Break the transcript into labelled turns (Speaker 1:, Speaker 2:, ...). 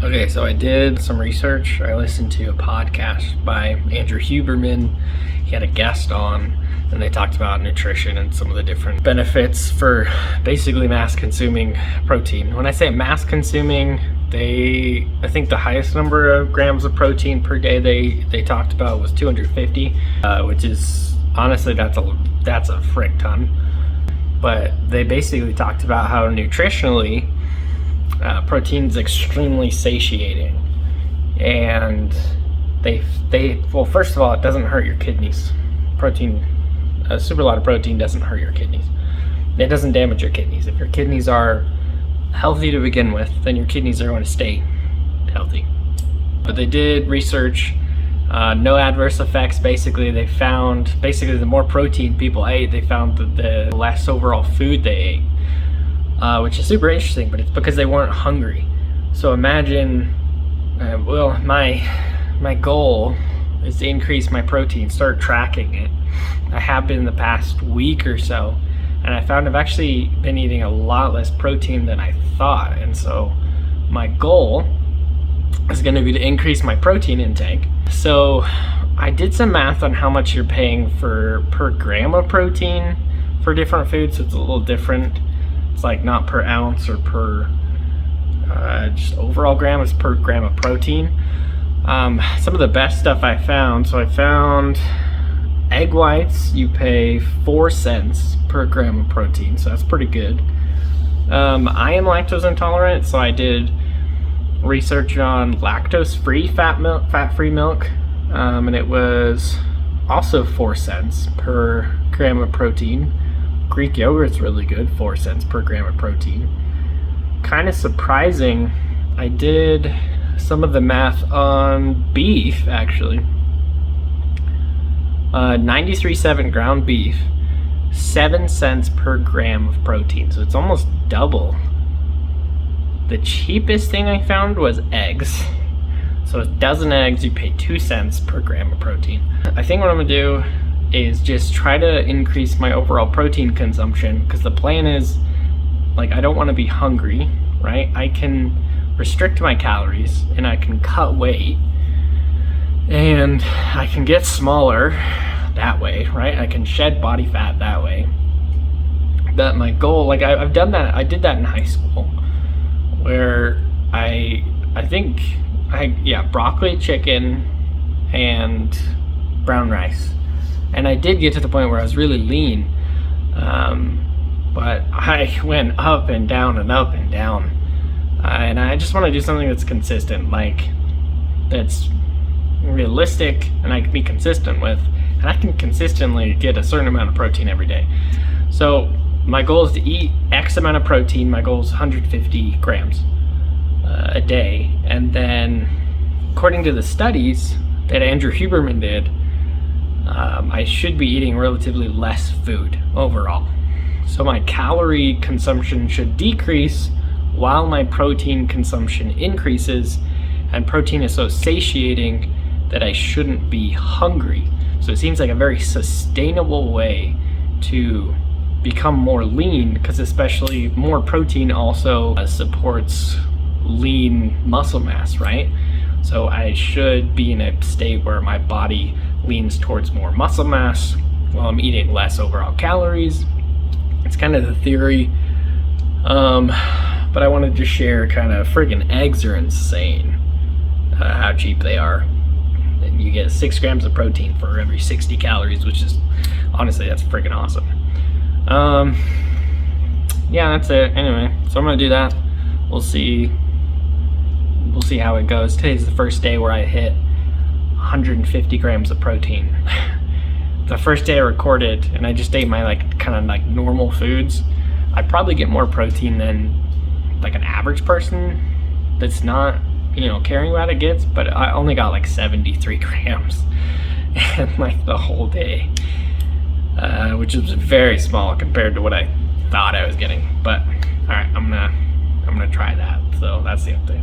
Speaker 1: Okay, so I did some research. I listened to a podcast by Andrew Huberman. He had a guest on, and they talked about nutrition and some of the different benefits for basically mass consuming protein. When I say mass consuming, I think the highest number of grams of protein per day they talked about was 250, which is honestly that's a frick ton. But they basically talked about how nutritionally protein is extremely satiating, and well, first of all, it doesn't hurt your kidneys. A super lot of protein doesn't hurt your kidneys. It doesn't damage your kidneys. If your kidneys are healthy to begin with, then your kidneys are going to stay healthy. But they did research, no adverse effects. Basically, they found the more protein people ate, they found that the less overall food they ate. Which is super interesting, but it's because they weren't hungry. So imagine, my goal is to increase my protein, start tracking it. I have been in the past week or so, and I found I've actually been eating a lot less protein than I thought. And so my goal is going to be to increase my protein intake. So I did some math on how much you're paying per gram of protein for different foods. So it's a little different. It's like not per ounce or per just overall gram, it's per gram of protein. Some of the best stuff I found, so I found egg whites, you pay 4 cents per gram of protein, so that's pretty good. I am lactose intolerant, so I did research on lactose-free fat-free milk, and it was also 4 cents per gram of protein. Greek yogurt's really good, 4 cents per gram of protein. Kind of surprising, I did some of the math on beef, actually. 93.7 ground beef, 7 cents per gram of protein, so it's almost double. The cheapest thing I found was eggs. So a dozen eggs, you pay 2 cents per gram of protein. I think what I'm gonna do is just try to increase my overall protein consumption, because the plan is, like, I don't want to be hungry, right? I can restrict my calories and I can cut weight and I can get smaller that way, right? I can shed body fat that way. But my goal, like, I've done that. I did that in high school, where I think broccoli, chicken, and brown rice. And I did get to the point where I was really lean, but I went up and down and up and down. And I just want to do something that's consistent, like that's realistic and I can be consistent with, and I can consistently get a certain amount of protein every day. So my goal is to eat X amount of protein. My goal is 150 grams a day. And then according to the studies that Andrew Huberman did, I should be eating relatively less food overall. So my calorie consumption should decrease while my protein consumption increases, and protein is so satiating that I shouldn't be hungry. So it seems like a very sustainable way to become more lean, because especially more protein also supports lean muscle mass, right? So I should be in a state where my body leans towards more muscle mass while I'm eating less overall calories. It's kind of the theory, but I wanted to share kind of friggin' eggs are insane, how cheap they are. And you get 6 grams of protein for every 60 calories, which is, honestly, that's friggin' awesome. Yeah, that's it. Anyway, so I'm gonna do that. We'll see how it goes. Today's the first day where I hit 150 grams of protein. The first day I recorded and I just ate my kind of normal foods, I'd probably get more protein than like an average person that's not, caring what it gets, but I only got 73 grams and the whole day, which was very small compared to what I thought I was getting. But all right, I'm gonna try that. So that's the update.